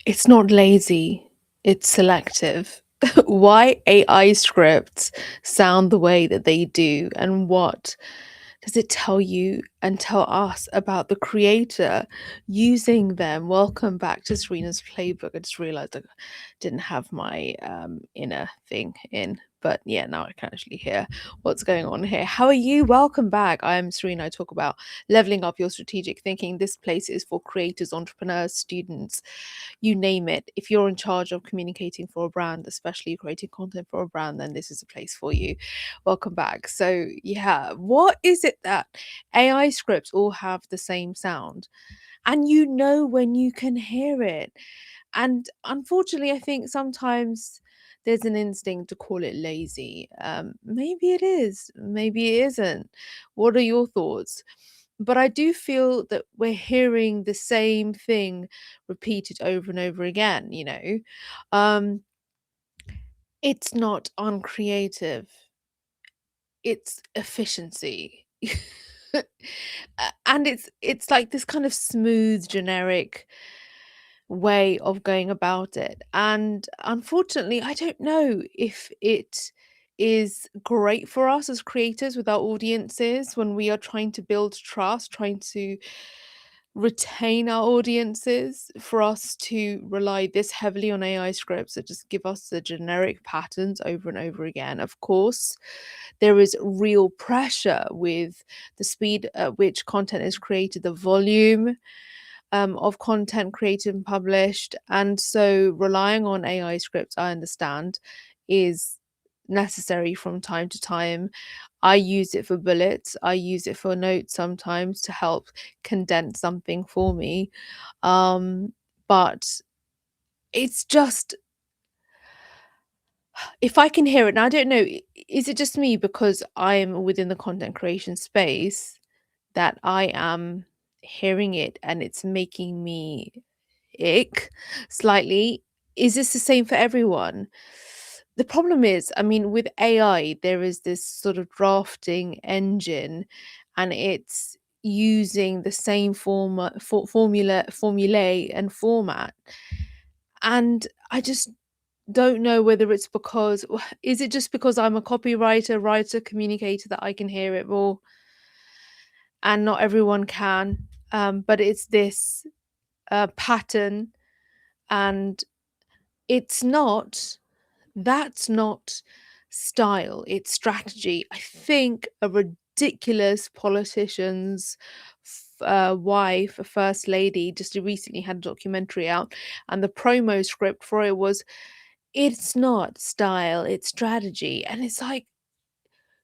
It's not lazy, it's selective. Why AI scripts sound the way that they do, and what does it tell you and tell us about the creator using them? Welcome back to Serena's Playbook. I just realized I didn't have my inner thing in. But yeah, now I can actually hear what's going on here. How are you? Welcome back. I'm Serena. I talk about leveling up your strategic thinking. This place is for creators, entrepreneurs, students, you name it. If you're in charge of communicating for a brand, especially creating content for a brand, then this is a place for you. Welcome back. So, yeah, what is it that AI scripts all have the same sound? And you know when you can hear it. And unfortunately, I think sometimes there's an instinct to call it lazy. Maybe it is, maybe it isn't. What are your thoughts? But I do feel that we're hearing the same thing repeated over and over again, you know. Um, it's not uncreative, it's efficiency. And it's like this kind of smooth generic way of going about it. And unfortunately, I don't know if it is great for us as creators with our audiences when we are trying to build trust, trying to retain our audiences, for us to rely this heavily on AI scripts that just give us the generic patterns over and over again. Of course, there is real pressure with the speed at which content is created, the volume of content created and published. And so relying on AI scripts, I understand, is necessary from time to time. I use it for bullets, I use it for notes sometimes to help condense something for me. Um, but it's just, if I can hear it, and I don't know, is it just me because I'm within the content creation space that I am hearing it and it's making me ick slightly? Is this the same for everyone? The problem is, I mean, with AI, there is this sort of drafting engine, and it's using the same formulae and format. And I just don't know whether it's because, is it just because I'm a copywriter, writer, communicator that I can hear it more, and not everyone can. But it's this pattern, and it's not, that's not style, it's strategy. I think a ridiculous politician's wife, a first lady, just recently had a documentary out, and the promo script for it was, it's not style, it's strategy. And it's like,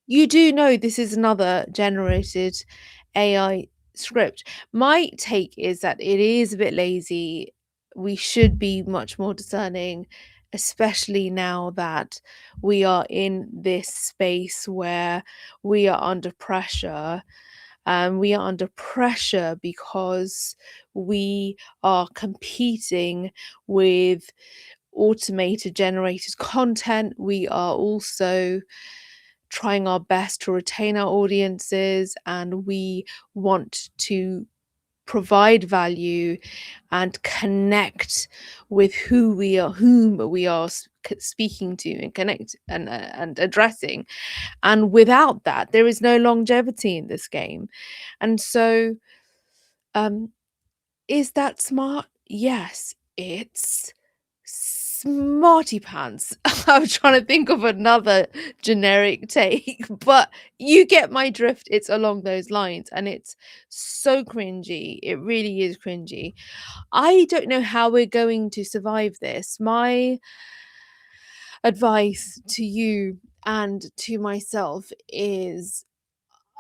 you do know this is another generated AI script. My take is that it is a bit lazy. We should be much more discerning, especially now that we are in this space where we are under pressure. We are under pressure because we are competing with automated generated content. We are also trying our best to retain our audiences, and we want to provide value and connect with whom we are speaking to and connect and addressing. And without that, there is no longevity in this game. And so, um is that smart? Yes, it's smarty pants. I'm trying to think of another generic take, but you get my drift. It's along those lines, and it's so cringy. It really is cringy. I don't know how we're going to survive this. My advice to you and to myself is,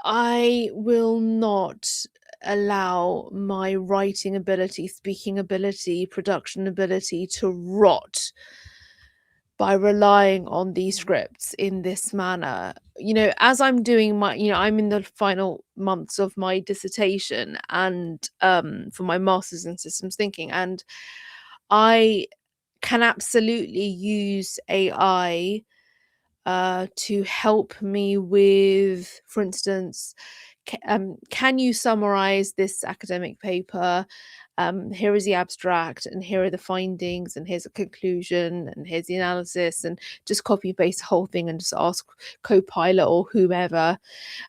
I will not allow my writing ability, speaking ability, production ability to rot by relying on these scripts in this manner. You know, as I'm doing my, I'm in the final months of my dissertation, and for my master's in systems thinking, and I can absolutely use AI to help me with, for instance, can you summarize this academic paper here is the abstract, and here are the findings, and here's a conclusion, and here's the analysis, and just copy paste the whole thing and just ask Copilot or whomever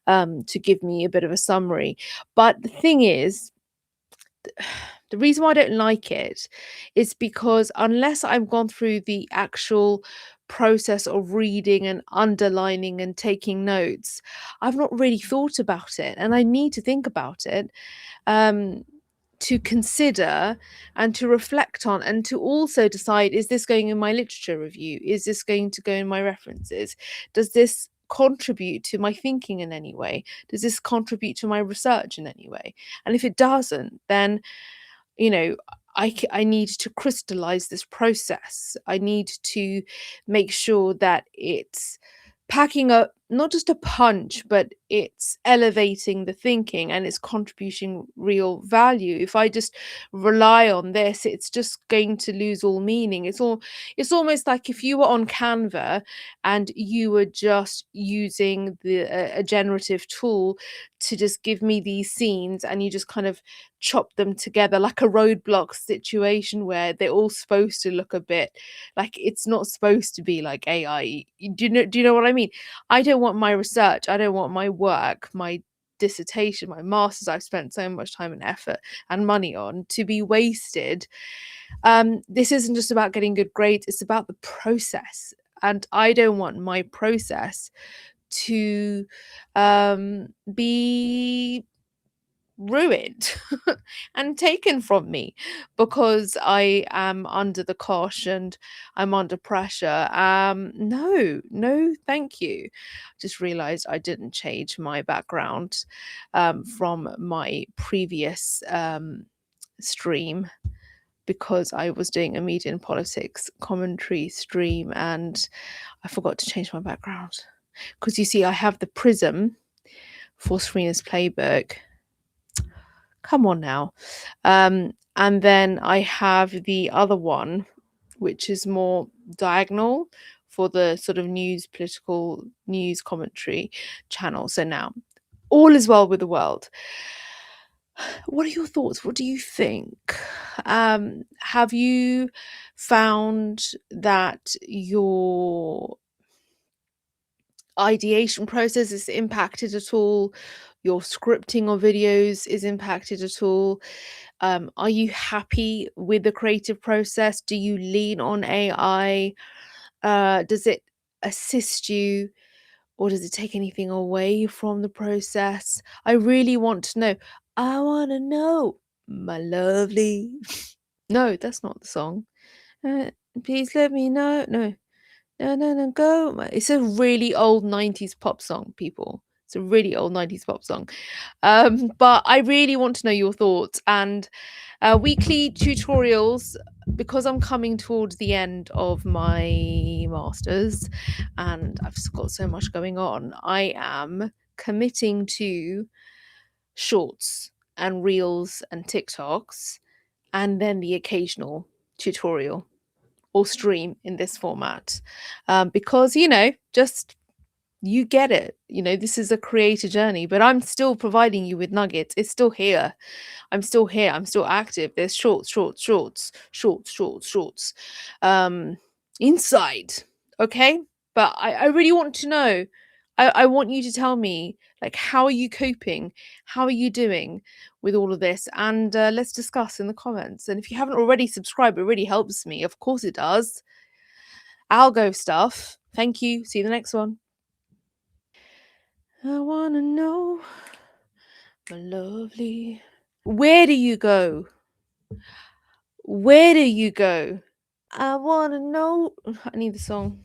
to give me a bit of a summary. But the thing is, the reason why I don't like it is because unless I've gone through the actual process of reading and underlining and taking notes, I've not really thought about it, and I need to think about it. Um, to consider and to reflect on, and to also decide, is this going in my literature review? Is this going to go in my references? Does this contribute to my thinking in any way? Does this contribute to my research in any way? And if it doesn't, then you know I need to crystallize this process. I need to make sure that it's packing up not just a punch, but it's elevating the thinking and it's contributing real value. If I just rely on this, it's just going to lose all meaning. It's almost like if you were on Canva and you were just using a generative tool to just give me these scenes, and you just kind of chop them together like a roadblock situation where they're all supposed to look a bit like it's not supposed to be like AI. Do you know what I mean? I don't want my research, I don't want my work, my dissertation, my masters I've spent so much time and effort and money on to be wasted. This isn't just about getting good grades, it's about the process. And I don't want my process to be ruined and taken from me because I am under the cosh and I'm under pressure. No, no, thank you. Just realized I didn't change my background from my previous stream because I was doing a media and politics commentary stream and I forgot to change my background. Because you see, I have the prism for Serena's playbook. Come on now. And then I have the other one, which is more diagonal for the sort of political news commentary channel. So now all is well with the world. What are your thoughts? What do you think? Have you found that your ideation process is impacted at all? Your scripting of videos is impacted at all? Are you happy with the creative process? Do you lean on AI? Does it assist you, or does it take anything away from the process? I really want to know. I want to know, my lovely. No, that's not the song. Uh, Please let me know. No, no, no, no, go. It's a really old 90s pop song, people. It's a really old 90s pop song. But I really want to know your thoughts. And weekly tutorials, because I'm coming towards the end of my masters and I've got so much going on, I am committing to shorts and reels and TikToks, and then the occasional tutorial or stream in this format. Because, just you get it. This is a creator journey, but I'm still providing you with nuggets. It's still here. I'm still here. I'm still active. There's shorts, shorts, shorts, shorts, shorts, shorts. Inside. Okay. But I really want to know. I want you to tell me, like, how are you coping? How are you doing with all of this? And let's discuss in the comments. And if you haven't already subscribed, it really helps me. Of course it does. Algo stuff. Thank you. See you in the next one. I wanna know, my lovely. Where do you go? Where do you go? I wanna know. I need the song.